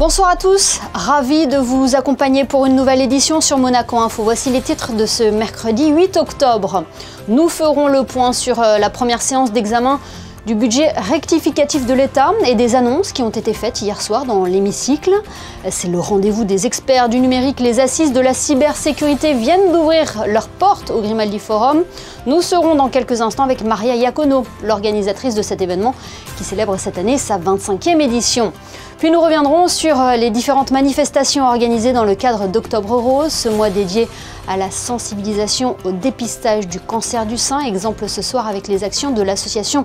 Bonsoir à tous, ravi de vous accompagner pour une nouvelle édition sur Monaco Info. Voici les titres de ce mercredi 8 octobre. Nous ferons le point sur la première séance d'examen du budget rectificatif de l'État et des annonces qui ont été faites hier soir dans l'hémicycle. C'est le rendez-vous des experts du numérique. Les assises de la cybersécurité viennent d'ouvrir leurs portes au Grimaldi Forum. Nous serons dans quelques instants avec Maria Iacono, l'organisatrice de cet événement qui célèbre cette année sa 25e édition. Puis nous reviendrons sur les différentes manifestations organisées dans le cadre d'Octobre Rose, ce mois dédié à la sensibilisation au dépistage du cancer du sein. Exemple ce soir avec les actions de l'association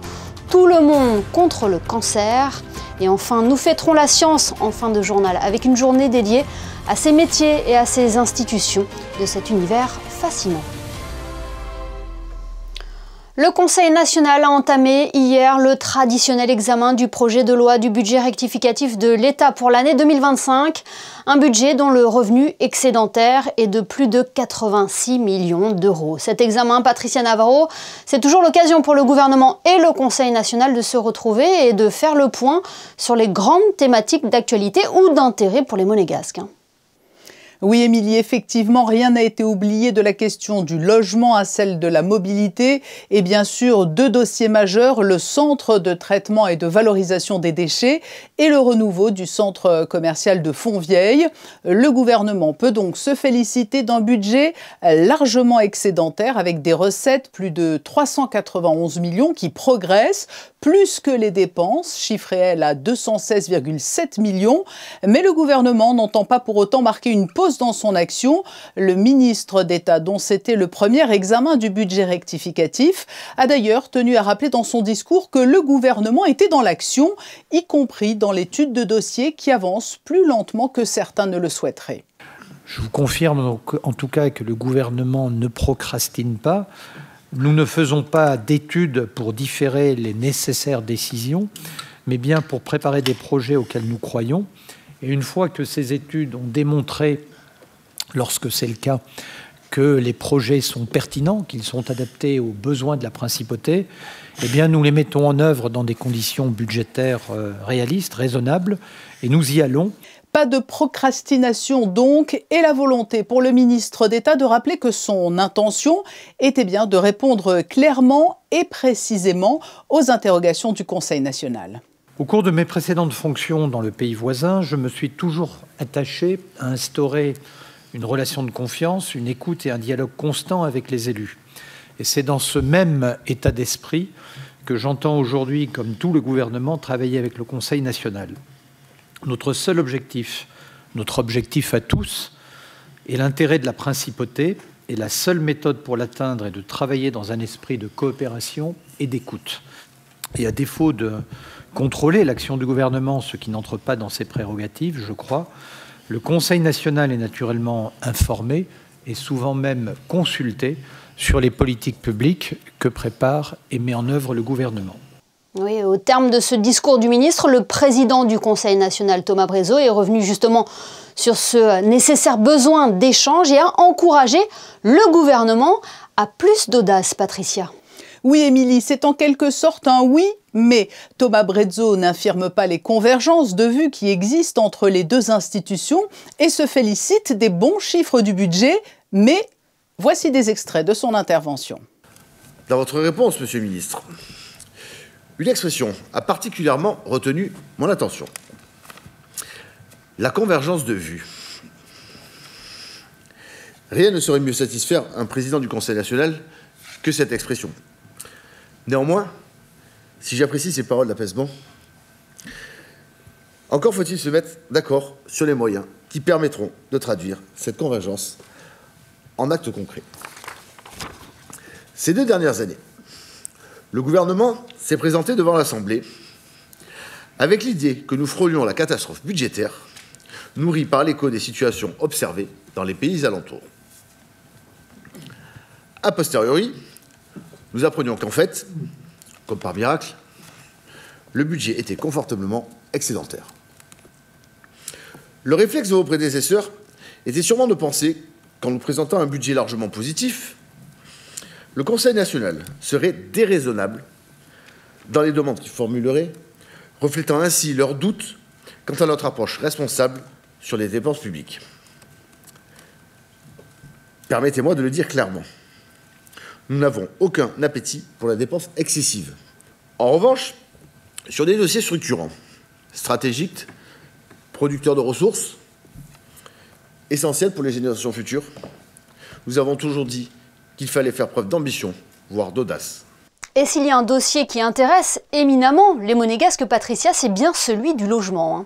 Tout le monde contre le cancer. Et enfin, nous fêterons la science en fin de journal avec une journée dédiée à ces métiers et à ces institutions de cet univers fascinant. Le Conseil national a entamé hier le traditionnel examen du projet de loi du budget rectificatif de l'État pour l'année 2025, un budget dont le revenu excédentaire est de plus de 86 millions d'euros. Cet examen, Patricia Navarro, c'est toujours l'occasion pour le gouvernement et le Conseil national de se retrouver et de faire le point sur les grandes thématiques d'actualité ou d'intérêt pour les monégasques. Oui, Émilie, effectivement, rien n'a été oublié de la question du logement à celle de la mobilité et bien sûr deux dossiers majeurs, le centre de traitement et de valorisation des déchets et le renouveau du centre commercial de Fontvieille. Le gouvernement peut donc se féliciter d'un budget largement excédentaire avec des recettes plus de 391 millions qui progressent, plus que les dépenses, chiffrées elles à 216,7 millions. Mais le gouvernement n'entend pas pour autant marquer une pause dans son action. Le ministre d'État, dont c'était le premier examen du budget rectificatif, a d'ailleurs tenu à rappeler dans son discours que le gouvernement était dans l'action, y compris dans l'étude de dossiers qui avance plus lentement que certains ne le souhaiteraient. Je vous confirme donc, en tout cas que le gouvernement ne procrastine pas. Nous ne faisons pas d'études pour différer les nécessaires décisions, mais bien pour préparer des projets auxquels nous croyons. Et une fois que ces études ont démontré, lorsque c'est le cas, que les projets sont pertinents, qu'ils sont adaptés aux besoins de la principauté, eh bien nous les mettons en œuvre dans des conditions budgétaires réalistes, raisonnables, et nous y allons. Pas de procrastination donc, et la volonté pour le ministre d'État de rappeler que son intention était bien de répondre clairement et précisément aux interrogations du Conseil national. Au cours de mes précédentes fonctions dans le pays voisin, je me suis toujours attaché à instaurer une relation de confiance, une écoute et un dialogue constant avec les élus. Et c'est dans ce même état d'esprit que j'entends aujourd'hui, comme tout le gouvernement, travailler avec le Conseil national. Notre seul objectif, notre objectif à tous, est l'intérêt de la principauté, et la seule méthode pour l'atteindre est de travailler dans un esprit de coopération et d'écoute. Et à défaut de contrôler l'action du gouvernement, ce qui n'entre pas dans ses prérogatives, je crois, le Conseil national est naturellement informé et souvent même consulté sur les politiques publiques que prépare et met en œuvre le gouvernement. Oui, au terme de ce discours du ministre, le président du Conseil national, Thomas Brezo, est revenu justement sur ce nécessaire besoin d'échange et a encouragé le gouvernement à plus d'audace, Patricia. Oui, Émilie, c'est en quelque sorte un oui, mais Thomas Brezo n'infirme pas les convergences de vues qui existent entre les deux institutions et se félicite des bons chiffres du budget, mais voici des extraits de son intervention. Dans votre réponse, Monsieur le ministre, une expression a particulièrement retenu mon attention. La convergence de vues. Rien ne saurait mieux satisfaire un président du Conseil national que cette expression. Néanmoins, si j'apprécie ces paroles d'apaisement, encore faut-il se mettre d'accord sur les moyens qui permettront de traduire cette convergence en actes concrets. Ces 2 dernières années, le gouvernement s'est présenté devant l'Assemblée avec l'idée que nous frôlions la catastrophe budgétaire, nourrie par l'écho des situations observées dans les pays alentours. A posteriori, nous apprenions qu'en fait, comme par miracle, le budget était confortablement excédentaire. Le réflexe de vos prédécesseurs était sûrement de penser qu'en nous présentant un budget largement positif, le Conseil national serait déraisonnable dans les demandes qu'il formulerait, reflétant ainsi leurs doutes quant à notre approche responsable sur les dépenses publiques. Permettez-moi de le dire clairement. Nous n'avons aucun appétit pour la dépense excessive. En revanche, sur des dossiers structurants, stratégiques, producteurs de ressources, essentiels pour les générations futures, nous avons toujours dit qu'il fallait faire preuve d'ambition, voire d'audace. Et s'il y a un dossier qui intéresse éminemment les monégasques, Patricia, c'est bien celui du logement.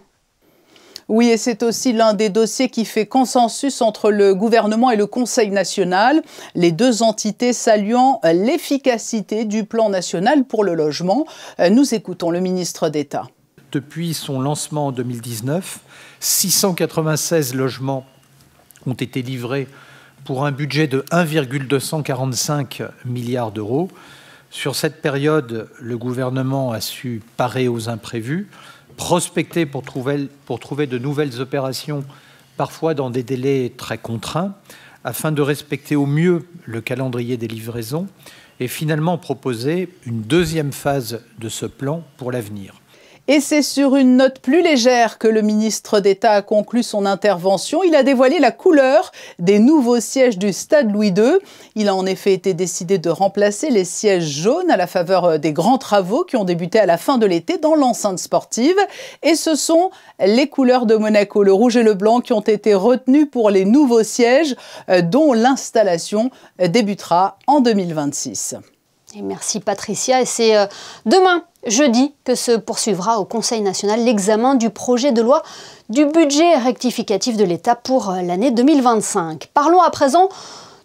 Oui, et c'est aussi l'un des dossiers qui fait consensus entre le gouvernement et le Conseil national, les deux entités saluant l'efficacité du plan national pour le logement. Nous écoutons le ministre d'État. Depuis son lancement en 2019, 696 logements ont été livrés pour un budget de 1,245 milliard d'euros. Sur cette période, le gouvernement a su parer aux imprévus, prospecter pour trouver de nouvelles opérations, parfois dans des délais très contraints, afin de respecter au mieux le calendrier des livraisons et finalement proposer une deuxième phase de ce plan pour l'avenir. Et c'est sur une note plus légère que le ministre d'État a conclu son intervention. Il a dévoilé la couleur des nouveaux sièges du Stade Louis II. Il a en effet été décidé de remplacer les sièges jaunes à la faveur des grands travaux qui ont débuté à la fin de l'été dans l'enceinte sportive. Et ce sont les couleurs de Monaco, le rouge et le blanc, qui ont été retenus pour les nouveaux sièges dont l'installation débutera en 2026. Et merci Patricia. Et c'est demain, jeudi, que se poursuivra au Conseil national l'examen du projet de loi du budget rectificatif de l'État pour l'année 2025. Parlons à présent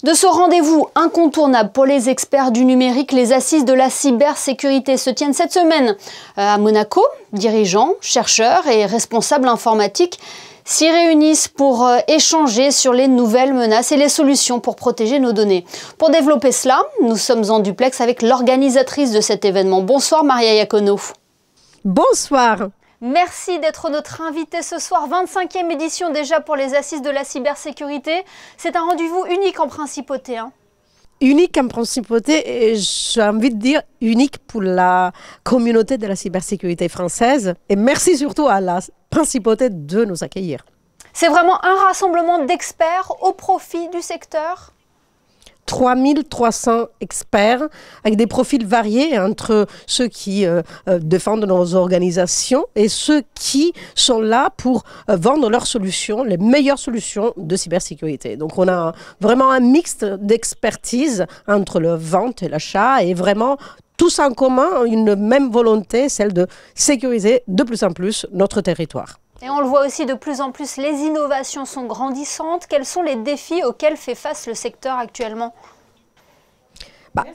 de ce rendez-vous incontournable pour les experts du numérique. Les assises de la cybersécurité se tiennent cette semaine à Monaco. Dirigeants, chercheurs et responsables informatiques s'y réunissent pour échanger sur les nouvelles menaces et les solutions pour protéger nos données. Pour développer cela, nous sommes en duplex avec l'organisatrice de cet événement. Bonsoir Maria Iacono. Bonsoir. Merci d'être notre invitée ce soir. 25e édition déjà pour les assises de la cybersécurité. C'est un rendez-vous unique en principauté. Unique en principauté et j'ai envie de dire unique pour la communauté de la cybersécurité française. Et merci surtout à la principauté de nous accueillir. C'est vraiment un rassemblement d'experts au profit du secteur ? 3300 experts avec des profils variés entre ceux qui défendent nos organisations et ceux qui sont là pour vendre leurs solutions, les meilleures solutions de cybersécurité. Donc on a vraiment un mix d'expertise entre la vente et l'achat et vraiment tous en commun une même volonté, celle de sécuriser de plus en plus notre territoire. Et on le voit aussi de plus en plus, les innovations sont grandissantes. Quels sont les défis auxquels fait face le secteur actuellement ?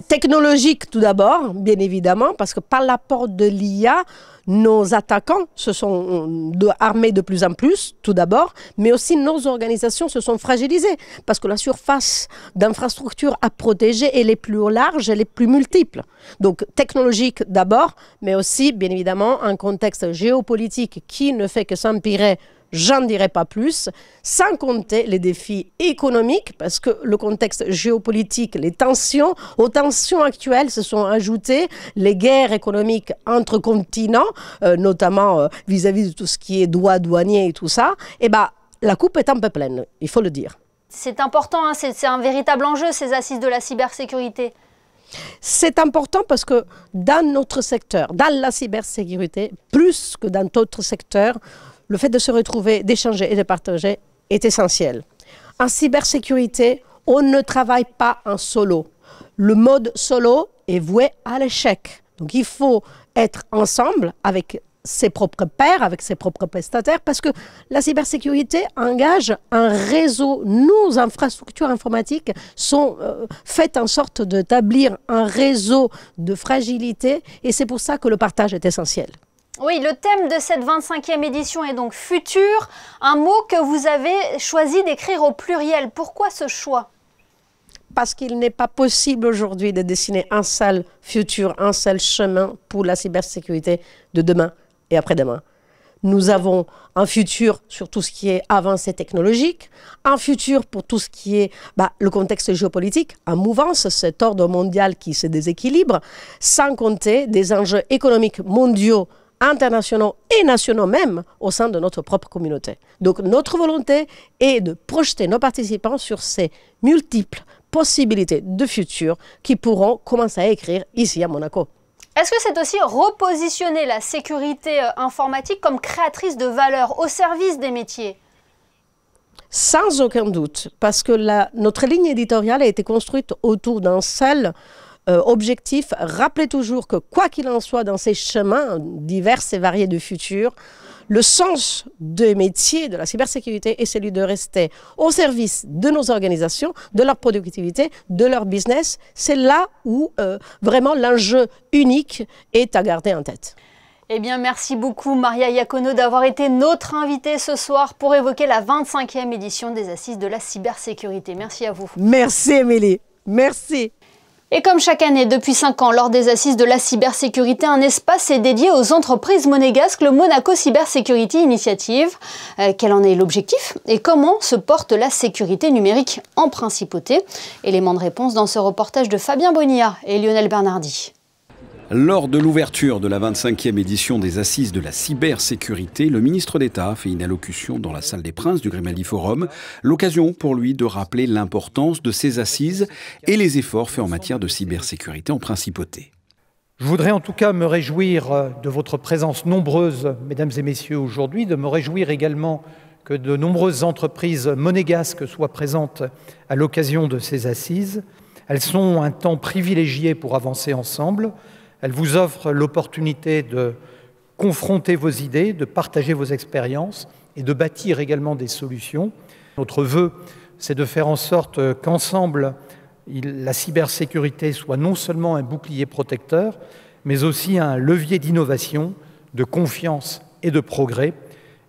Technologique tout d'abord, bien évidemment, parce que par l'apport de l'IA, nos attaquants se sont armés de plus en plus, tout d'abord, mais aussi nos organisations se sont fragilisées, parce que la surface d'infrastructures à protéger elle est plus large, elle est plus multiple. Donc technologique d'abord, mais aussi, bien évidemment, un contexte géopolitique qui ne fait que s'empirer. J'en dirai pas plus, sans compter les défis économiques, parce que le contexte géopolitique, les tensions, aux tensions actuelles se sont ajoutées les guerres économiques entre continents, notamment vis-à-vis de tout ce qui est droits douaniers et tout ça. Et la coupe est un peu pleine, il faut le dire. C'est important, c'est un véritable enjeu, ces assises de la cybersécurité. C'est important parce que dans notre secteur, dans la cybersécurité, plus que dans d'autres secteurs, le fait de se retrouver, d'échanger et de partager est essentiel. En cybersécurité, on ne travaille pas en solo. Le mode solo est voué à l'échec. Donc il faut être ensemble avec ses propres pairs, avec ses propres prestataires, parce que la cybersécurité engage un réseau. Nos infrastructures informatiques sont faites en sorte d'établir un réseau de fragilité, et c'est pour ça que le partage est essentiel. Oui, le thème de cette 25e édition est donc futur, un mot que vous avez choisi d'écrire au pluriel. Pourquoi ce choix ? Parce qu'il n'est pas possible aujourd'hui de dessiner un seul futur, un seul chemin pour la cybersécurité de demain et après-demain. Nous avons un futur sur tout ce qui est avancée technologique, un futur pour tout ce qui est le contexte géopolitique, en mouvance, cet ordre mondial qui se déséquilibre, sans compter des enjeux économiques mondiaux internationaux et nationaux même au sein de notre propre communauté. Donc notre volonté est de projeter nos participants sur ces multiples possibilités de futur qui pourront commencer à écrire ici à Monaco. Est-ce que c'est aussi repositionner la sécurité informatique comme créatrice de valeur au service des métiers? Sans aucun doute, parce que notre ligne éditoriale a été construite autour d'un seul objectif. Rappelez toujours que quoi qu'il en soit dans ces chemins divers et variés du futur, le sens des métiers de la cybersécurité est celui de rester au service de nos organisations, de leur productivité, de leur business. C'est là où vraiment l'enjeu unique est à garder en tête. Eh bien, merci beaucoup Maria Iacono d'avoir été notre invitée ce soir pour évoquer la 25e édition des Assises de la cybersécurité. Merci à vous. Merci Émilie, merci. Et comme chaque année, depuis 5 ans, lors des Assises de la cybersécurité, un espace est dédié aux entreprises monégasques, le Monaco Cyber Security Initiative. Quel en est l'objectif et comment se porte la sécurité numérique en principauté? Élément de réponse dans ce reportage de Fabien Bonilla et Lionel Bernardi. Lors de l'ouverture de la 25e édition des Assises de la cybersécurité, le ministre d'État a fait une allocution dans la salle des Princes du Grimaldi Forum. L'occasion pour lui de rappeler l'importance de ces assises et les efforts faits en matière de cybersécurité en principauté. Je voudrais en tout cas me réjouir de votre présence nombreuse, mesdames et messieurs, aujourd'hui, de me réjouir également que de nombreuses entreprises monégasques soient présentes à l'occasion de ces assises. Elles sont un temps privilégié pour avancer ensemble. Elles vous offrent l'opportunité de confronter vos idées, de partager vos expériences et de bâtir également des solutions. Notre vœu, c'est de faire en sorte qu'ensemble, la cybersécurité soit non seulement un bouclier protecteur, mais aussi un levier d'innovation, de confiance et de progrès.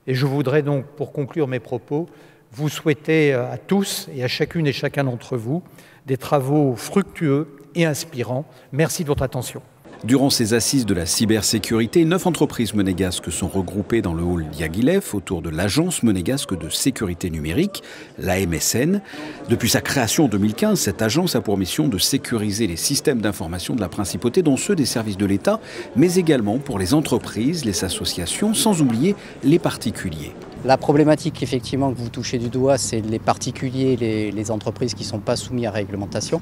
Et je voudrais donc, pour conclure mes propos, vous souhaiter à tous et à chacune et chacun d'entre vous des travaux fructueux et inspirants. Merci de votre attention. Durant ces assises de la cybersécurité, 9 entreprises monégasques sont regroupées dans le hall Diaghilev autour de l'Agence monégasque de sécurité numérique, l'AMSN. Depuis sa création en 2015, cette agence a pour mission de sécuriser les systèmes d'information de la principauté, dont ceux des services de l'État, mais également pour les entreprises, les associations, sans oublier les particuliers. La problématique effectivement que vous touchez du doigt, c'est les particuliers, les entreprises qui ne sont pas soumises à réglementation.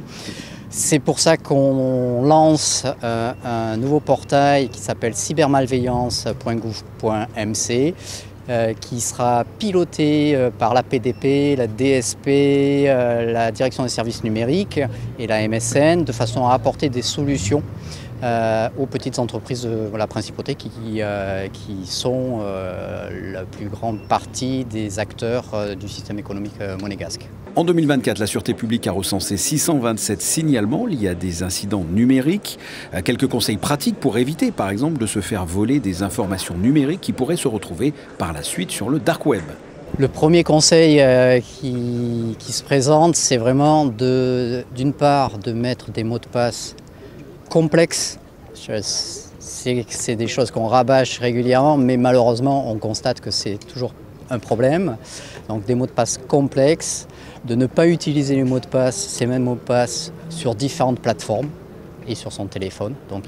C'est pour ça qu'on lance un nouveau portail qui s'appelle cybermalveillance.gouv.mc qui sera piloté par la PDP, la DSP, la Direction des services numériques et la MSN de façon à apporter des solutions aux petites entreprises de la principauté qui sont la plus grande partie des acteurs du système économique monégasque. En 2024, la Sûreté publique a recensé 627 signalements liés à des incidents numériques. Quelques conseils pratiques pour éviter, par exemple, de se faire voler des informations numériques qui pourraient se retrouver par la suite sur le dark web. Le premier conseil qui se présente, c'est vraiment d'une part de mettre des mots de passe complexes. C'est des choses qu'on rabâche régulièrement, mais malheureusement, on constate que c'est toujours un problème. Donc des mots de passe complexes, de ne pas utiliser les mots de passe, ces mêmes mots de passe, sur différentes plateformes et sur son téléphone. Donc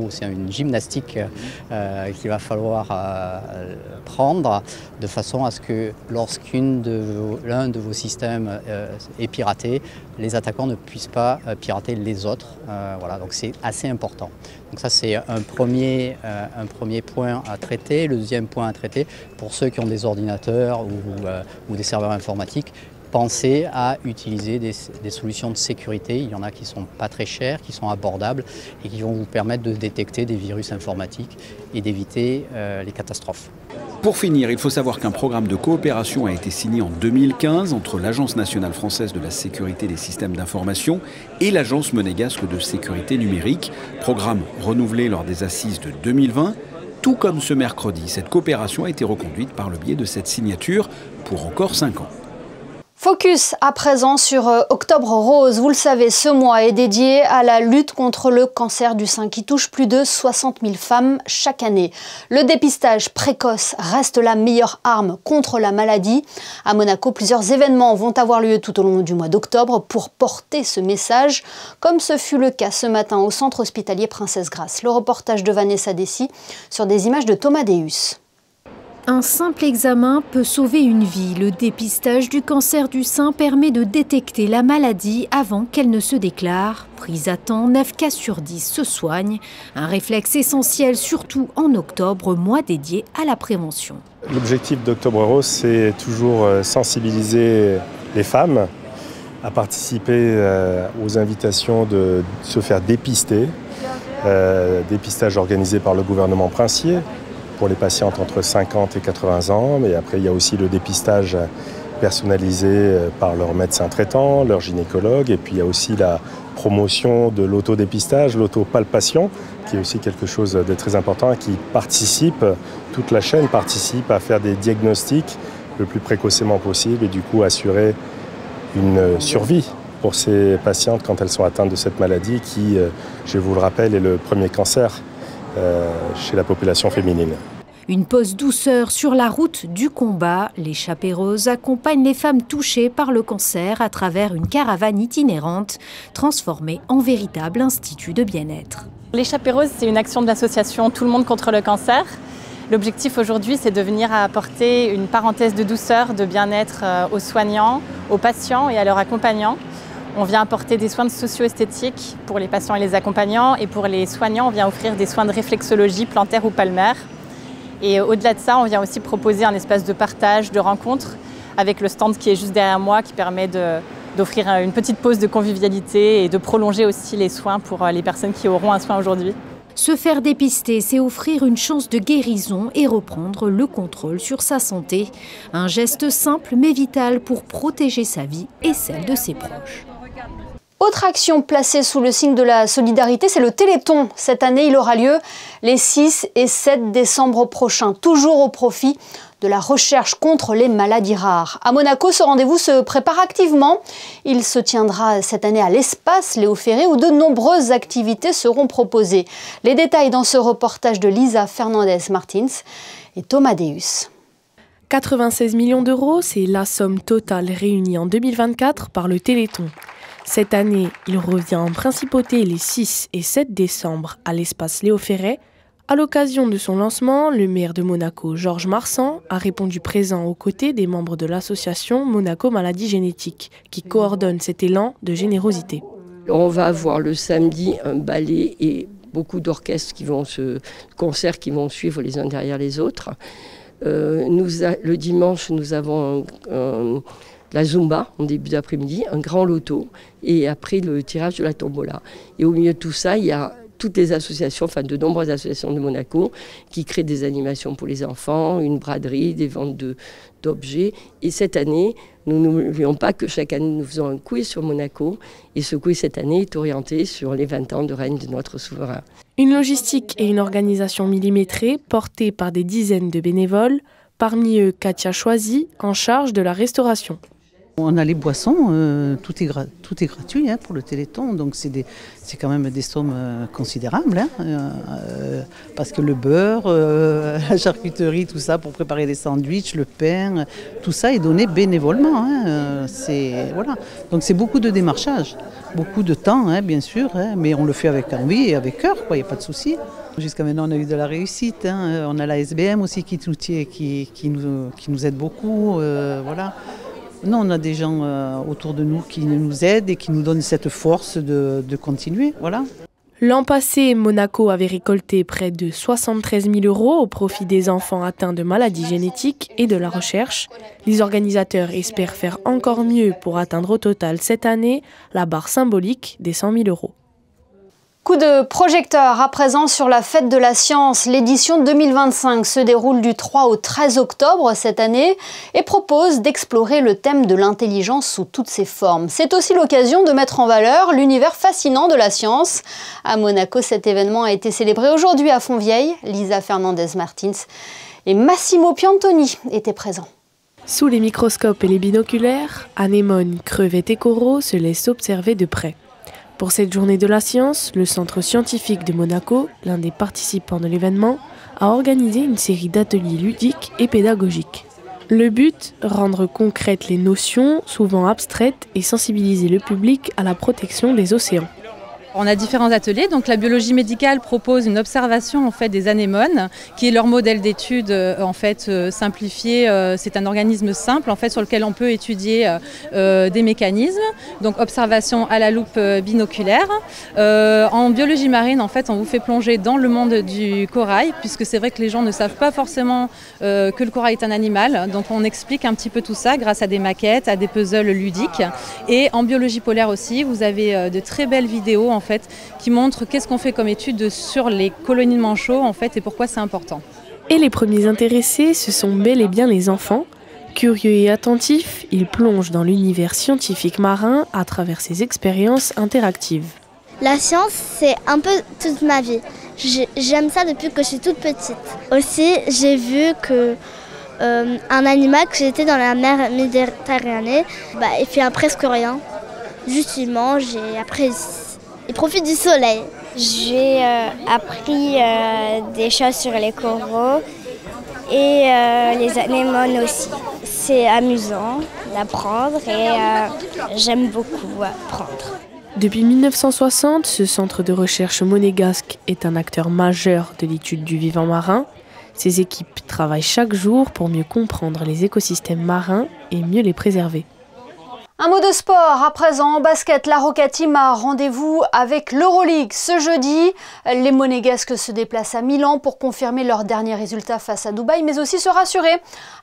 c'est une gymnastique qu'il va falloir prendre de façon à ce que l'un de vos systèmes est piraté, les attaquants ne puissent pas pirater les autres. Voilà, donc c'est assez important. Donc ça c'est un premier point à traiter. Le deuxième point à traiter, pour ceux qui ont des ordinateurs ou des serveurs informatiques, pensez à utiliser des solutions de sécurité. Il y en a qui ne sont pas très chères, qui sont abordables et qui vont vous permettre de détecter des virus informatiques et d'éviter les catastrophes. Pour finir, il faut savoir qu'un programme de coopération a été signé en 2015 entre l'Agence nationale française de la sécurité des systèmes d'information et l'Agence monégasque de sécurité numérique. Programme renouvelé lors des assises de 2020. Tout comme ce mercredi, cette coopération a été reconduite par le biais de cette signature pour encore 5 ans. Focus à présent sur Octobre Rose. Vous le savez, ce mois est dédié à la lutte contre le cancer du sein qui touche plus de 60 000 femmes chaque année. Le dépistage précoce reste la meilleure arme contre la maladie. À Monaco, plusieurs événements vont avoir lieu tout au long du mois d'octobre pour porter ce message, comme ce fut le cas ce matin au centre hospitalier Princesse Grace. Le reportage de Vanessa Dessy sur des images de Thomas Deus. Un simple examen peut sauver une vie. Le dépistage du cancer du sein permet de détecter la maladie avant qu'elle ne se déclare. Prise à temps, 9 cas sur 10 se soignent. Un réflexe essentiel, surtout en octobre, mois dédié à la prévention. L'objectif d'Octobre Rose, c'est toujours sensibiliser les femmes à participer aux invitations de se faire dépister. Dépistage organisé par le gouvernement princier pour les patientes entre 50 et 80 ans, mais après il y a aussi le dépistage personnalisé par leur médecin traitant, leur gynécologue, et puis il y a aussi la promotion de l'autodépistage, l'autopalpation, qui est aussi quelque chose de très important, qui participe, toute la chaîne participe à faire des diagnostics le plus précocement possible et du coup assurer une survie pour ces patientes quand elles sont atteintes de cette maladie qui, je vous le rappelle, est le premier cancer chez la population féminine. Une pause douceur sur la route du combat. L'échappée rose accompagne les femmes touchées par le cancer à travers une caravane itinérante transformée en véritable institut de bien-être. L'échappée rose, c'est une action de l'association Tout le monde contre le cancer. L'objectif aujourd'hui, c'est de venir apporter une parenthèse de douceur, de bien-être aux soignants, aux patients et à leurs accompagnants. On vient apporter des soins socio-esthétiques pour les patients et les accompagnants, et pour les soignants, on vient offrir des soins de réflexologie plantaire ou palmaire. Et au-delà de ça, on vient aussi proposer un espace de partage, de rencontre, avec le stand qui est juste derrière moi, qui permet d'offrir une petite pause de convivialité et de prolonger aussi les soins pour les personnes qui auront un soin aujourd'hui. Se faire dépister, c'est offrir une chance de guérison et reprendre le contrôle sur sa santé. Un geste simple mais vital pour protéger sa vie et celle de ses proches. Autre action placée sous le signe de la solidarité, c'est le Téléthon. Cette année, il aura lieu les 6 et 7 décembre prochains, toujours au profit de la recherche contre les maladies rares. À Monaco, ce rendez-vous se prépare activement. Il se tiendra cette année à l'espace Léo Ferré où de nombreuses activités seront proposées. Les détails dans ce reportage de Lisa Fernandez-Martins et Thomas Deus. 96 millions d'euros, c'est la somme totale réunie en 2024 par le Téléthon. Cette année, il revient en principauté les 6 et 7 décembre à l'espace Léo Ferré. À l'occasion de son lancement, le maire de Monaco, Georges Marsan, a répondu présent aux côtés des membres de l'association Monaco Maladies Génétiques, qui coordonne cet élan de générosité. On va avoir le samedi un ballet et beaucoup d'orchestres concerts qui vont suivre les uns derrière les autres. Le dimanche, nous avons la Zumba en début d'après-midi, un grand loto et après le tirage de la tombola. Et au milieu de tout ça, il y a toutes les associations, enfin de nombreuses associations de Monaco qui créent des animations pour les enfants, une braderie, des ventes d'objets. Et cette année, nous n'oublions pas que chaque année, nous faisons un quiz sur Monaco. Et ce quiz cette année est orienté sur les 20 ans de règne de notre souverain. Une logistique et une organisation millimétrée portée par des dizaines de bénévoles, parmi eux Katia Choisy, en charge de la restauration. On a les boissons, tout est gratuit pour le Téléthon, donc c'est quand même des sommes considérables, parce que le beurre, la charcuterie, tout ça pour préparer les sandwichs, le pain, tout ça est donné bénévolement. Voilà. Donc c'est beaucoup de démarchage, beaucoup de temps bien sûr, mais on le fait avec envie et avec cœur, il n'y a pas de souci. Jusqu'à maintenant, on a eu de la réussite. On a la SBM aussi qui nous aide beaucoup. Voilà. Non, on a des gens autour de nous qui nous aident et qui nous donnent cette force de continuer. Voilà. L'an passé, Monaco avait récolté près de 73 000 euros au profit des enfants atteints de maladies génétiques et de la recherche. Les organisateurs espèrent faire encore mieux pour atteindre au total cette année la barre symbolique des 100 000 euros. Coup de projecteur à présent sur la fête de la science. L'édition 2025 se déroule du 3 au 13 octobre cette année et propose d'explorer le thème de l'intelligence sous toutes ses formes. C'est aussi l'occasion de mettre en valeur l'univers fascinant de la science. À Monaco, cet événement a été célébré aujourd'hui à Fontvieille. Lisa Fernandez-Martins et Massimo Piantoni étaient présents. Sous les microscopes et les binoculaires, anémones, crevettes et coraux se laissent observer de près. Pour cette journée de la science, le Centre scientifique de Monaco, l'un des participants de l'événement, a organisé une série d'ateliers ludiques et pédagogiques. Le but, rendre concrètes les notions, souvent abstraites, et sensibiliser le public à la protection des océans. On a différents ateliers, donc la biologie médicale propose une observation en fait des anémones, qui est leur modèle d'étude en fait simplifié. C'est un organisme simple en fait sur lequel on peut étudier des mécanismes. Donc observation à la loupe binoculaire. En biologie marine en fait on vous fait plonger dans le monde du corail, puisque c'est vrai que les gens ne savent pas forcément que le corail est un animal. Donc on explique un petit peu tout ça grâce à des maquettes, à des puzzles ludiques. Et en biologie polaire aussi, vous avez de très belles vidéos en fait, qui montre qu'est-ce qu'on fait comme étude sur les colonies de manchots en fait, et pourquoi c'est important. Et les premiers intéressés, ce sont bel et bien les enfants. Curieux et attentifs, ils plongent dans l'univers scientifique marin à travers ces expériences interactives. La science, c'est un peu toute ma vie. J'aime ça depuis que je suis toute petite. Aussi, j'ai vu que un animal que j'étais dans la mer Méditerranée, il fait presque rien. Juste il mange et après il profite du soleil. J'ai appris des choses sur les coraux et les anémones aussi. C'est amusant d'apprendre et j'aime beaucoup apprendre. Depuis 1960, ce centre de recherche monégasque est un acteur majeur de l'étude du vivant marin. Ses équipes travaillent chaque jour pour mieux comprendre les écosystèmes marins et mieux les préserver. Un mot de sport à présent. En basket, la Roca Team a rendez-vous avec l'Euroleague ce jeudi. Les Monégasques se déplacent à Milan pour confirmer leurs derniers résultats face à Dubaï, mais aussi se rassurer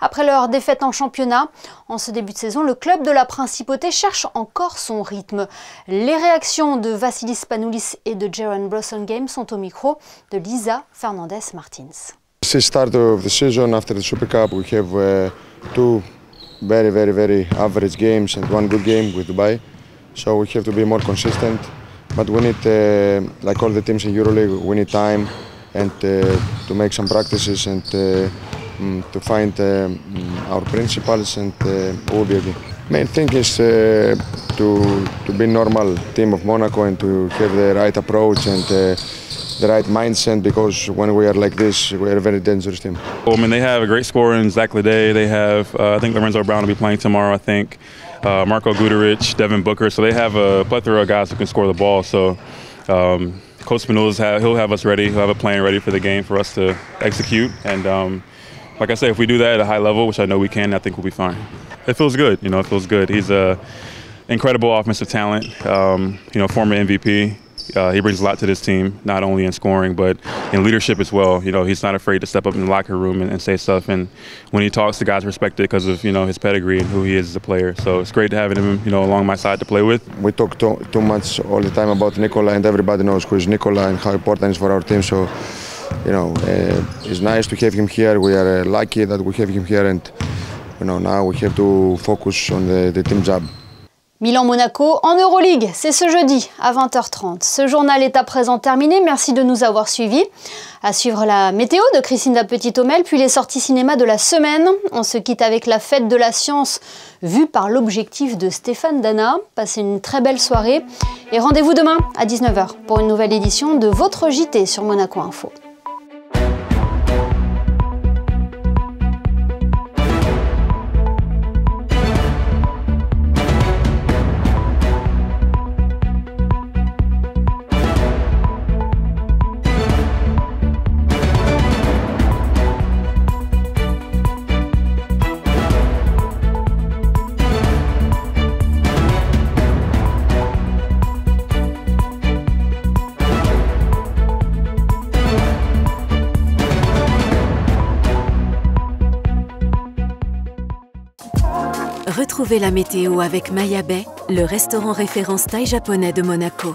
après leur défaite en championnat. En ce début de saison, le club de la Principauté cherche encore son rythme. Les réactions de Vassilis Spanoulis et de Jaron Blossomgame sont au micro de Lisa Fernandez-Martins. Since the start of the season, after the Super Cup, we have two very average games and one good game with Dubai. So we have to be more consistent. But we need, like all the teams in EuroLeague, we need time and to make some practices and to find our principles, and we'll be okay. Main thing is to be normal team of Monaco and to have the right approach and the right mindset, because when we are like this, we are a very dangerous team. Well, I mean, they have a great scorer in Zach Leday. They have, I think Lorenzo Brown will be playing tomorrow, I think. Marco Guduric, Devin Booker. So they have a plethora of guys who can score the ball. So Coach Spinuzza, he'll have us ready. He'll have a plan ready for the game for us to execute. And like I say, if we do that at a high level, which I know we can, I think we'll be fine. It feels good, you know, it feels good. He's an incredible offensive talent, you know, former MVP. He brings a lot to this team, not only in scoring, but in leadership as well. You know, he's not afraid to step up in the locker room and say stuff. And when he talks, the guys respect it because of, you know, his pedigree and who he is as a player. So it's great to have him, you know, along my side to play with. We talk too much all the time about Nikola, and everybody knows who is Nikola and how important he is for our team. So, you know, it's nice to have him here. We are lucky that we have him here, and, you know, now we have to focus on the team job. Milan-Monaco en Euroleague, c'est ce jeudi à 20h30. Ce journal est à présent terminé, merci de nous avoir suivis. À suivre la météo de Christine Petit-Homel, puis les sorties cinéma de la semaine. On se quitte avec la fête de la science vue par l'objectif de Stéphane Dana. Passez une très belle soirée et rendez-vous demain à 19h pour une nouvelle édition de votre JT sur Monaco Info. Retrouvez la météo avec Maya Bay, le restaurant référence thaï japonais de Monaco.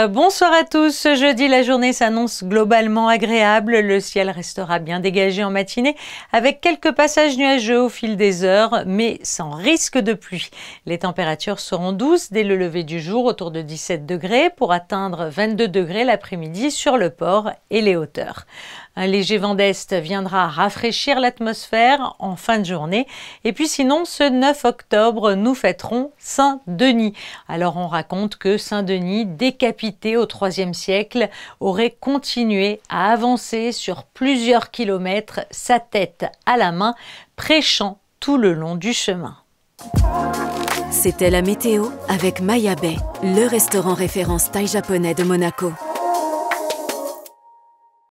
Bonsoir à tous. Ce jeudi, la journée s'annonce globalement agréable. Le ciel restera bien dégagé en matinée avec quelques passages nuageux au fil des heures, mais sans risque de pluie. Les températures seront douces dès le lever du jour, autour de 17 degrés, pour atteindre 22 degrés l'après-midi sur le port et les hauteurs. Un léger vent d'est viendra rafraîchir l'atmosphère en fin de journée. Et puis sinon, ce 9 octobre, nous fêterons Saint-Denis. Alors on raconte que Saint-Denis, décapité au IIIe siècle, aurait continué à avancer sur plusieurs kilomètres, sa tête à la main, prêchant tout le long du chemin. C'était la météo avec Maya Bay, le restaurant référence thaï japonais de Monaco.